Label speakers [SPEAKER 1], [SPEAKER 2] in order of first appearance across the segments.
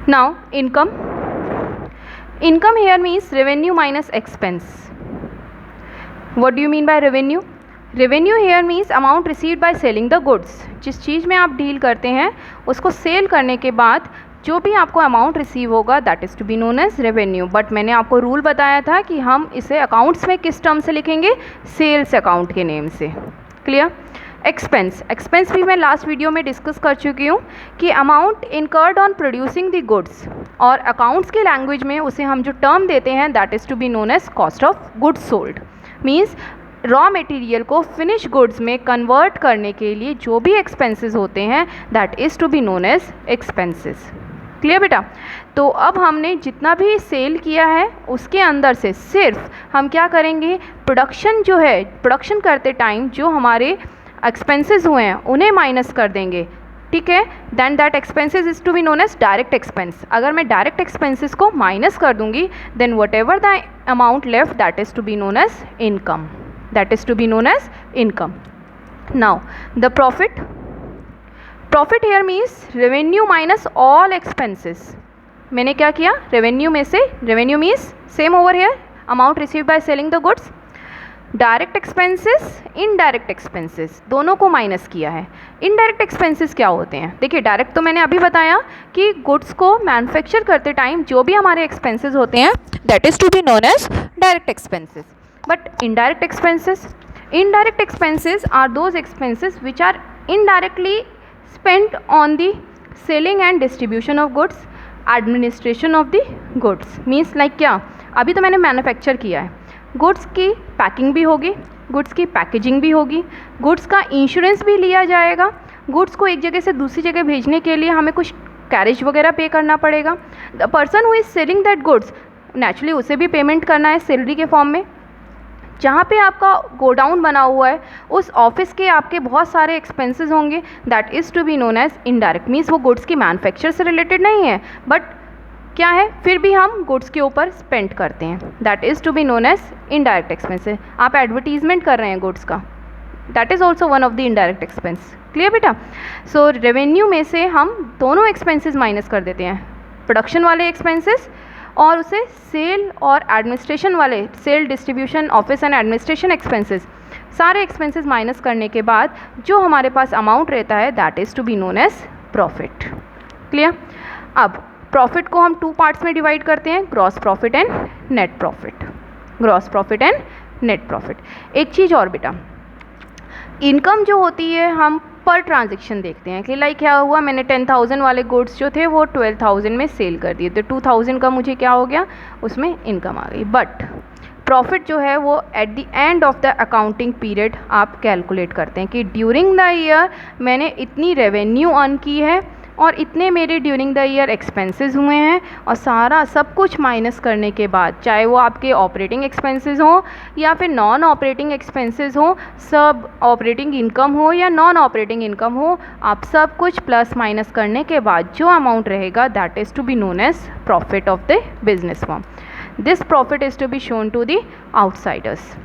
[SPEAKER 1] Now income. Income here means revenue minus expense. What do you mean by revenue? Revenue here means amount received by selling the goods. जिस चीज़ में आप deal करते हैं उसको cell करने के बाद जो भी आपको अमाउंट रिसीव होगा that is to be known as revenue. But मैंने आपको रूल बताया था कि हम इसे अकाउंट्स में किस टर्म से लिखेंगे, सेल्स अकाउंट के नेम से. क्लियर. एक्सपेंस. एक्सपेंस भी मैं लास्ट वीडियो में डिस्कस कर चुकी हूँ कि amount incurred on producing the goods, और अकाउंट्स की लैंग्वेज में उसे हम जो टर्म देते हैं that is to be known as cost of goods sold. Means raw material को फिनिश गुड्स में कन्वर्ट करने के लिए जो भी एक्सपेंसेस होते हैं that is to be known as expenses. Clear बेटा. तो अब हमने जितना भी सेल किया है उसके अंदर से सिर्फ हम क्या करेंगे, प्रोडक्शन जो है, प्रोडक्शन करते टाइम जो हमारे एक्सपेंसेस हुए हैं उन्हें माइनस कर देंगे. ठीक है. Then that expenses is to be known as direct expense. अगर मैं डायरेक्ट एक्सपेंसेस को माइनस कर दूंगी then whatever the amount left that is to be known as income. That is to be known as income. Now the profit. Profit here means revenue minus all expenses. मैंने क्या किया, revenue में से, revenue means same over here amount receive by selling the goods, direct expenses, indirect expenses दोनों को minus किया है. Indirect expenses क्या होते हैं? देखिए डायरेक्ट तो मैंने अभी बताया कि गुड्स को मैन्युफैक्चर करते टाइम जो भी हमारे एक्सपेंसेस होते हैं that is to be known as direct expenses. But indirect expenses, indirect expenses are those expenses which are indirectly spent on the selling and distribution of goods, administration of the goods. Means like क्या, अभी तो मैंने manufacture किया है, goods की packing भी होगी, goods की पैकेजिंग भी होगी, गुड्स का इंश्योरेंस भी लिया जाएगा, गुड्स को एक जगह से दूसरी जगह भेजने के लिए हमें कुछ कैरेज वगैरह पे करना पड़ेगा. The person who is selling that goods naturally उसे भी पेमेंट करना है सैलरी के फॉर्म में. जहाँ पे आपका गोडाउन बना हुआ है उस ऑफिस के आपके बहुत सारे एक्सपेंसेस होंगे that is to be known as indirect. Means वो गुड्स की मैन्युफैक्चर से रिलेटेड नहीं है बट क्या है, फिर भी हम गुड्स के ऊपर स्पेंड करते हैं, that is to be known as indirect expenses. आप एडवर्टीजमेंट कर रहे हैं गुड्स का, that is also one of the indirect expense. Clear बेटा. सो रेवेन्यू में से हम दोनों एक्सपेंसेस माइनस कर देते हैं, प्रोडक्शन वाले एक्सपेंसेस और उसे सेल और एडमिनिस्ट्रेशन वाले, sale, distribution, office and administration expenses, सारे एक्सपेंसेस माइनस करने के बाद जो हमारे पास अमाउंट रहता है that is to be known as profit. Clear. अब प्रॉफिट को हम 2 पार्ट्स में डिवाइड करते हैं, gross profit and net profit. Gross profit and net profit. एक चीज़ और बेटा, इनकम जो होती है हम पर ट्रांजेक्शन देखते हैं कि लाइक क्या हुआ, मैंने 10,000 वाले गुड्स जो थे वो 12,000 में सेल कर दिए तो 2,000 का मुझे क्या हो गया, उसमें इनकम आ गई. बट प्रॉफिट जो है वो at the end of the accounting period आप कैलकुलेट करते हैं कि ड्यूरिंग द ईयर मैंने इतनी रेवेन्यू अर्न की है और इतने मेरे ड्यूरिंग द ईयर एक्सपेंसेस हुए हैं, और सारा सब कुछ माइनस करने के बाद चाहे वो आपके ऑपरेटिंग एक्सपेंसेस हों या फिर नॉन ऑपरेटिंग एक्सपेंसेस हों, सब ऑपरेटिंग इनकम हो या नॉन ऑपरेटिंग इनकम हो, आप सब कुछ प्लस माइनस करने के बाद जो अमाउंट रहेगा that is to be known as profit of the business firm. This profit is to be shown to the outsiders.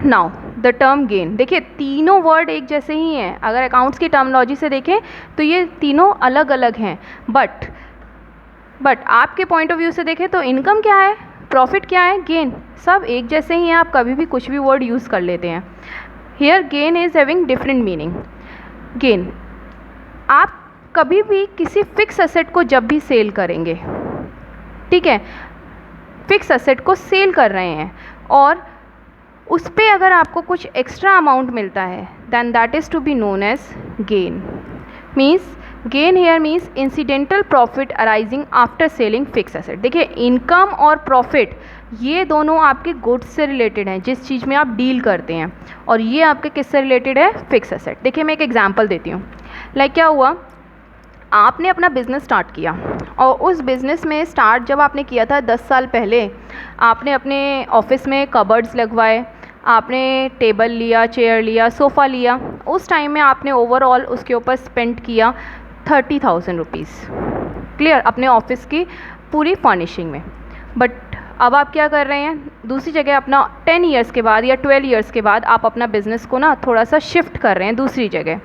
[SPEAKER 1] Now the term gain. देखिए तीनों वर्ड एक जैसे ही हैं, अगर अकाउंट्स की टर्मोलॉजी से देखें तो ये तीनों अलग अलग हैं, बट आपके पॉइंट ऑफ व्यू से देखें तो इनकम क्या है, प्रॉफिट क्या है, गेन, सब एक जैसे ही हैं. आप कभी भी कुछ भी वर्ड यूज़ कर लेते हैं. Here gain is having different meaning. Gain, आप कभी भी किसी फिक्स एसेट को जब भी सेल करेंगे, ठीक है, फिक्स एसेट को सेल कर रहे हैं और उस पर अगर आपको कुछ एक्स्ट्रा अमाउंट मिलता है then that is to be known as gain. Means gain here means incidental profit arising after selling fix asset. देखिए इनकम और प्रॉफिट ये दोनों आपके गुड्स से रिलेटेड हैं, जिस चीज़ में आप डील करते हैं, और ये आपके किससे रिलेटेड है, फिक्स एसेट. देखिए मैं एक एग्जांपल देती हूँ. लाइक क्या हुआ, आपने अपना बिज़नेस स्टार्ट किया और उस बिज़नेस में स्टार्ट जब आपने किया था 10 साल पहले, आपने अपने ऑफिस में कबर्ड्स लगवाए, आपने टेबल लिया, चेयर लिया, सोफ़ा लिया. उस टाइम में आपने ओवरऑल उसके ऊपर स्पेंड किया 30,000 रुपीज़. क्लियर, अपने ऑफिस की पूरी फर्निशिंग में. बट अब आप क्या कर रहे हैं, दूसरी जगह अपना 10 ईयर्स के बाद या 12 ईयर्स के बाद आप अपना बिज़नेस को ना थोड़ा सा शिफ्ट कर रहे हैं दूसरी जगह.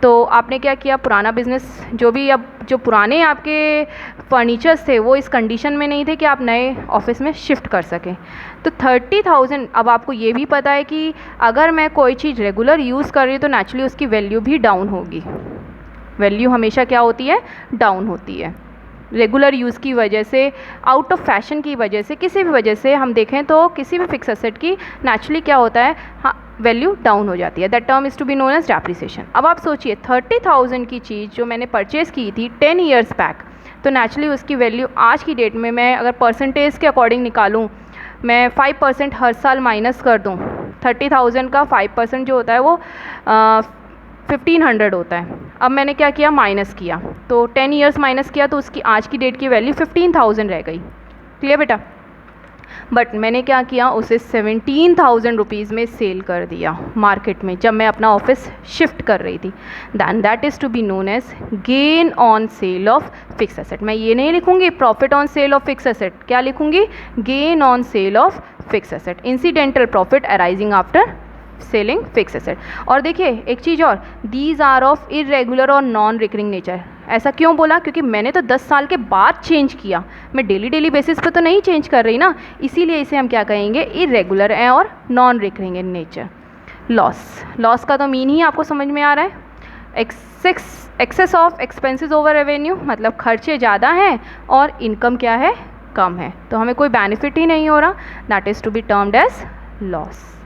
[SPEAKER 1] तो आपने क्या किया, पुराना बिज़नेस जो भी, अब जो पुराने आपके फर्नीचर्स थे वो इस कंडीशन में नहीं थे कि आप नए ऑफिस में शिफ्ट कर सकें। तो 30,000, अब आपको ये भी पता है कि अगर मैं कोई चीज़ रेगुलर यूज़ कर रही हूँ तो नेचुरली उसकी वैल्यू भी डाउन होगी। वैल्यू हमेशा क्या होती है, डाउन होती है। रेगुलर यूज़ की वजह से, आउट ऑफ फैशन की वजह से, किसी भी वजह से हम देखें तो किसी भी फिक्स एसेट की नेचुरली क्या होता है, हाँ, वैल्यू डाउन हो जाती है। That term is to be known as depreciation. अब आप सोचिए 30,000 की चीज़ जो मैंने परचेज़ की थी 10 ईयर्स बैक, तो नेचुरली उसकी वैल्यू आज की डेट में, मैं अगर परसेंटेज के अकॉर्डिंग निकालूँ, मैं 5% हर साल माइनस कर दूँ, 30,000 का 5% जो होता है वो 1500 होता है। अब मैंने क्या किया, माइनस किया, तो 10 ईयर्स माइनस किया तो उसकी आज की डेट की वैल्यू 15,000 रह गई। क्लियर बेटा? बट मैंने क्या किया, उसे 17,000 रुपीज़ में सेल कर दिया मार्केट में जब मैं अपना ऑफिस शिफ्ट कर रही थी। Then that is to be known as gain on sale of fix asset. मैं ये नहीं लिखूँगी profit on sale of fix asset, क्या लिखूँगी, gain on sale of fix asset, incidental profit arising after selling fix asset. और देखिए एक चीज़ और, दीज आर ऑफ इरेगुलर और नॉन रिकरिंग नेचर। ऐसा क्यों बोला, क्योंकि मैंने तो 10 साल के बाद चेंज किया, मैं डेली बेसिस पे तो नहीं चेंज कर रही ना, इसीलिए इसे हम क्या कहेंगे, इरेगुलर है और non recurring in nature. Loss का तो मीन ही आपको समझ में आ रहा है, excess of expenses over revenue, मतलब खर्चे ज़्यादा हैं और इनकम क्या है, कम है, तो हमें कोई बेनिफिट ही नहीं हो रहा, that is to be termed as loss.